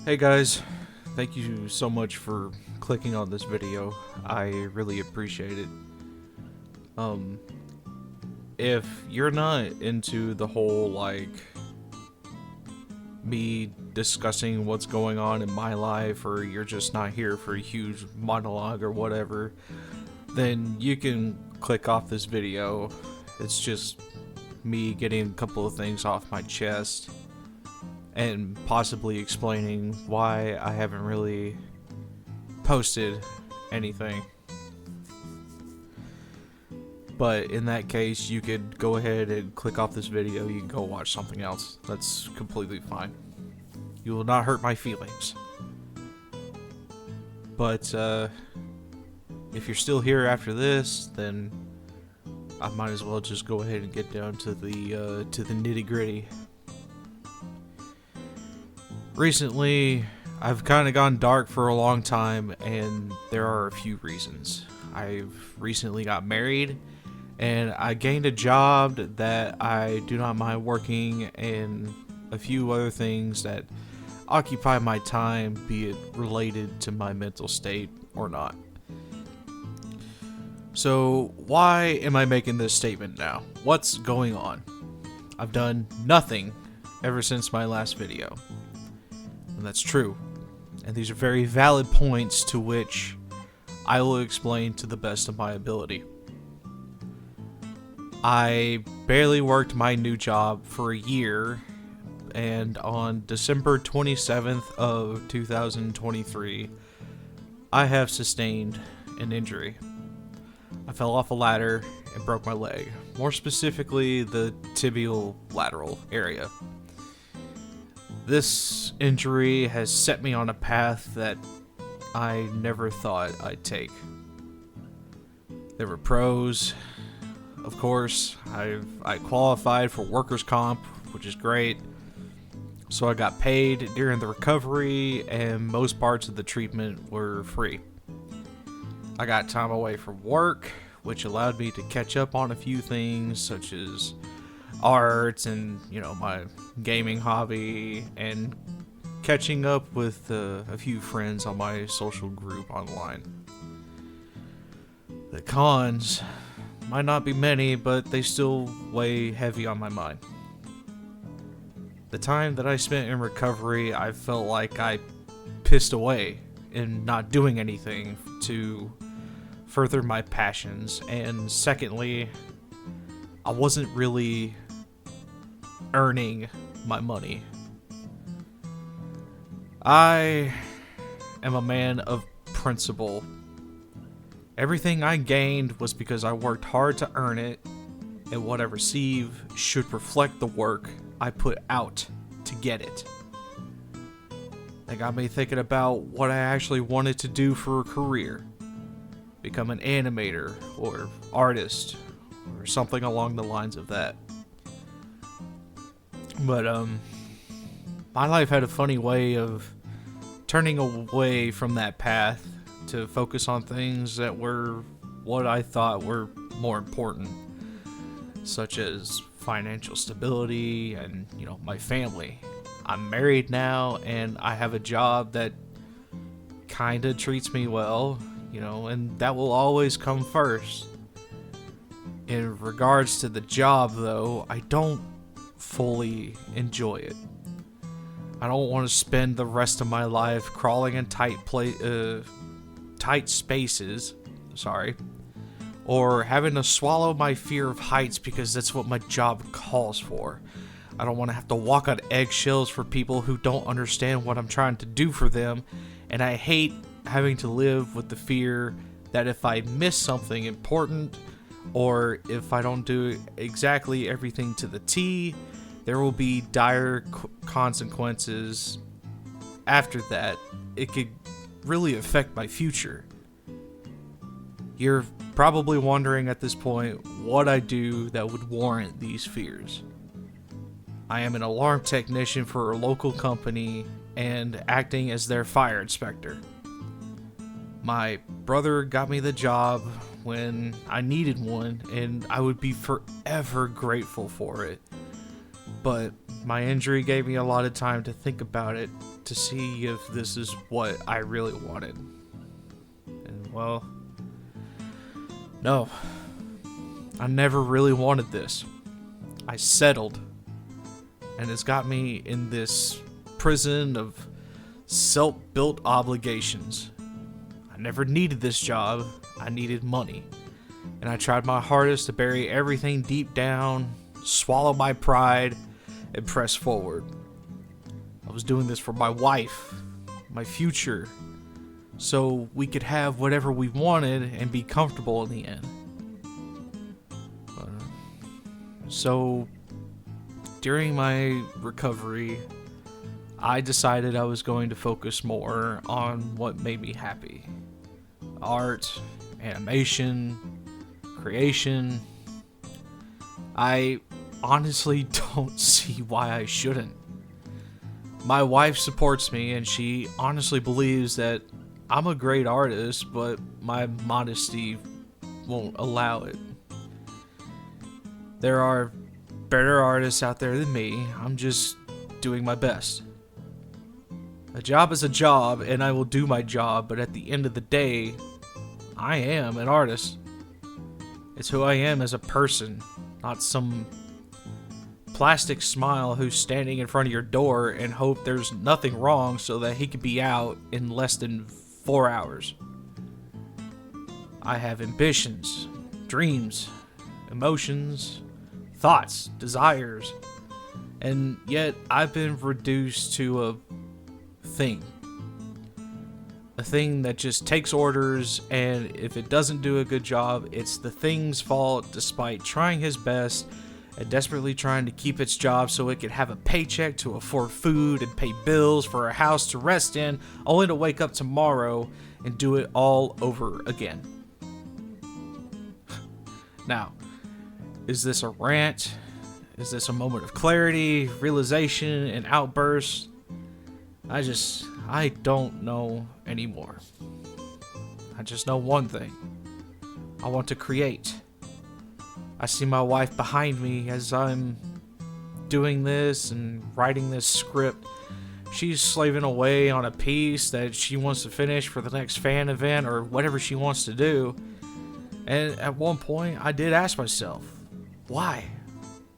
Hey guys, thank you so much for clicking on this video. I really appreciate it. Um, if you're not into the whole, me discussing what's going on in my life, or you're just not here for a huge monologue or whatever, then you can click off this video. It's just me getting a couple of things off my chest and possibly explaining why I haven't really posted anything. But in that case, you could go ahead and click off this video. You can go watch something else. That's completely fine. You will not hurt my feelings. But if you're still here after this, then I might as well just go ahead and get down to the nitty-gritty. Recently, I've kind of gone dark for a long time, and there are a few reasons. I've recently got married, and I gained a job that I do not mind working, and a few other things that occupy my time, be it related to my mental state or not. So, why am I making this statement now? What's going on? I've done nothing ever since my last video. And that's true. And these are very valid points to which I will explain to the best of my ability. I barely worked my new job for a year, and on December 27th of 2023, I have sustained an injury. I fell off a ladder and broke my leg, more specifically the tibial lateral area. This injury has set me on a path that I never thought I'd take. There were pros. Of course, I qualified for workers' comp, which is great. So I got paid during the recovery, and most parts of the treatment were free. I got time away from work, which allowed me to catch up on a few things, such as art and, my gaming hobby, and catching up with a few friends on my social group online. The cons might not be many, but they still weigh heavy on my mind. The time that I spent in recovery, I felt like I pissed away in not doing anything to further my passions, and secondly, I wasn't really earning my money. I am a man of principle. Everything I gained was because I worked hard to earn it, and what I receive should reflect the work I put out to get it. That got me thinking about what I actually wanted to do for a career. Become an animator or artist or something along the lines of that. But my life had a funny way of turning away from that path to focus on things that were what I thought were more important, such as financial stability and, my family. I'm married now, and I have a job that kinda treats me well, and that will always come first. In regards to the job, though, I don't fully enjoy it. I don't want to spend the rest of my life crawling in tight spaces, or having to swallow my fear of heights because that's what my job calls for. I don't want to have to walk on eggshells for people who don't understand what I'm trying to do for them, and I hate having to live with the fear that if I miss something important, or if I don't do exactly everything to the T, there will be dire consequences after that. It could really affect my future. You're probably wondering at this point what I do that would warrant these fears. I am an alarm technician for a local company and acting as their fire inspector. My brother got me the job when I needed one, and I would be forever grateful for it. But my injury gave me a lot of time to think about it, to see if this is what I really wanted. And well, no. I never really wanted this. I settled. And it's got me in this prison of self-built obligations. I never needed this job. I needed money. And I tried my hardest to bury everything deep down, swallow my pride, and press forward. I was doing this for my wife, my future, so we could have whatever we wanted and be comfortable in the end. So, during my recovery, I decided I was going to focus more on what made me happy. Art, animation, creation. I honestly don't see why I shouldn't. My wife supports me and she honestly believes that I'm a great artist, but my modesty won't allow it. There are better artists out there than me. I'm just doing my best. A job is a job, and I will do my job, but at the end of the day, I am an artist. It's who I am as a person, not some plastic smile who's standing in front of your door and hope there's nothing wrong so that he could be out in less than 4 hours. I have ambitions, dreams, emotions, thoughts, desires, and yet I've been reduced to a thing that just takes orders, and if it doesn't do a good job, it's the thing's fault, despite trying his best and desperately trying to keep its job so it could have a paycheck to afford food and pay bills for a house to rest in, only to wake up tomorrow and do it all over again. Now, is this a rant? Is this a moment of clarity, realization, and outburst? I don't know anymore. I just know one thing. I want to create. I see my wife behind me as I'm doing this and writing this script. She's slaving away on a piece that she wants to finish for the next fan event or whatever she wants to do. And at one point, I did ask myself, why?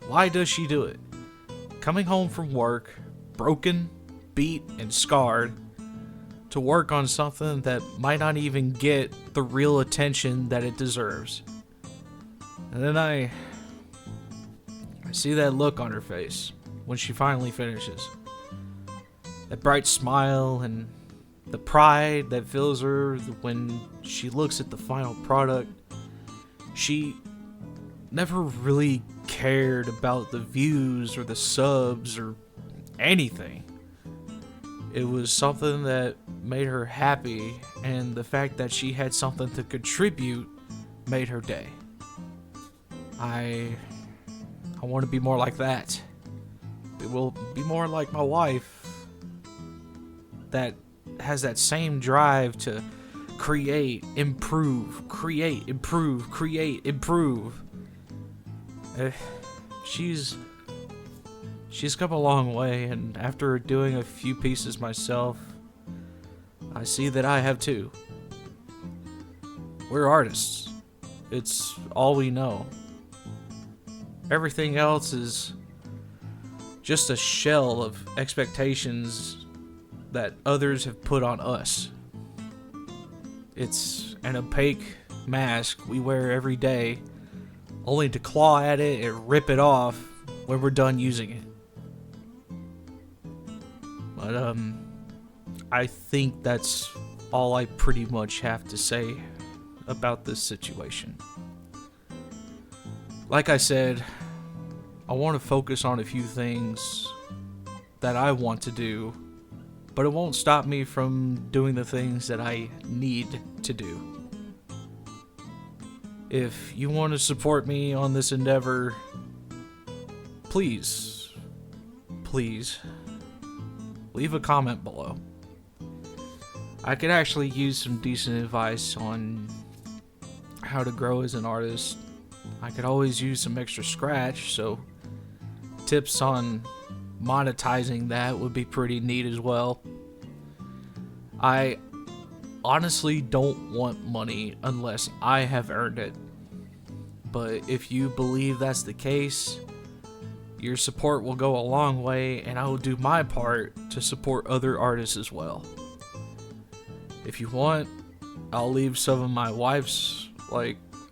Why does she do it? Coming home from work, broken, beat, and scarred, to work on something that might not even get the real attention that it deserves. And then I see that look on her face when she finally finishes. That bright smile and the pride that fills her when she looks at the final product. She never really cared about the views or the subs or anything. It was something that made her happy, and the fact that she had something to contribute made her day. I want to be more like that. It will be more like my wife that has that same drive to create, improve, create, improve, create, improve. She's come a long way, and after doing a few pieces myself, I see that I have too. We're artists. It's all we know. Everything else is just a shell of expectations that others have put on us. It's an opaque mask we wear every day, only to claw at it and rip it off when we're done using it. But, I think that's all I pretty much have to say about this situation. Like I said, I want to focus on a few things that I want to do, but it won't stop me from doing the things that I need to do. If you want to support me on this endeavor, please leave a comment below. I could actually use some decent advice on how to grow as an artist. I could always use some extra scratch, so tips on monetizing that would be pretty neat as well. I honestly don't want money unless I have earned it. But if you believe that's the case, your support will go a long way, and I will do my part to support other artists as well. If you want, I'll leave some of my wife's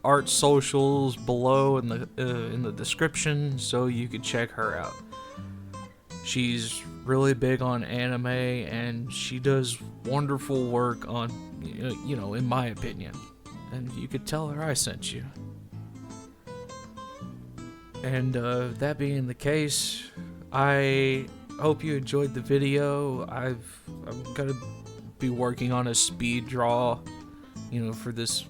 art socials below in the description so you can check her out. She's really big on anime, and she does wonderful work on, in my opinion. And you could tell her I sent you. And that being the case, I hope you enjoyed the video. I'm gonna be working on a speed draw, for this,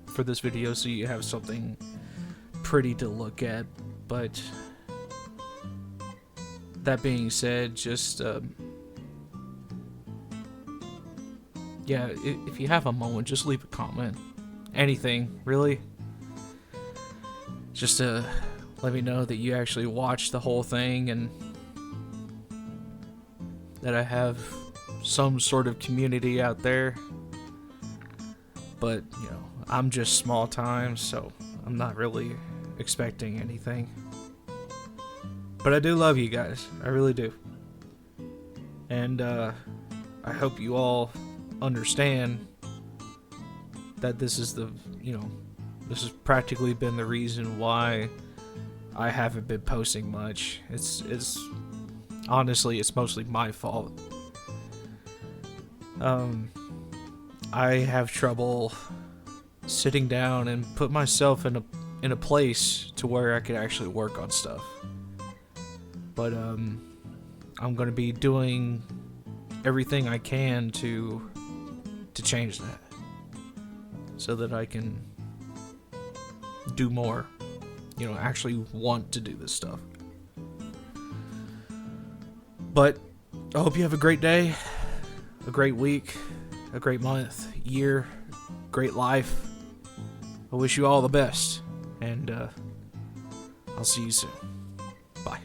for this video, so you have something pretty to look at. But that being said, just yeah, if you have a moment, just leave a comment. Anything, really. Just to let me know that you actually watched the whole thing and that I have some sort of community out there. But, I'm just small time, so I'm not really expecting anything. But I do love you guys. I really do. And I hope you all understand that this is this has practically been the reason why I haven't been posting much. It's honestly, it's mostly my fault. I have trouble sitting down and put myself in a place to where I could actually work on stuff. But I'm gonna be doing everything I can to change that, so that I can do more, actually want to do this stuff. But I hope you have a great day, a great week, a great month, year, great life. I wish you all the best, and I'll see you soon. Bye.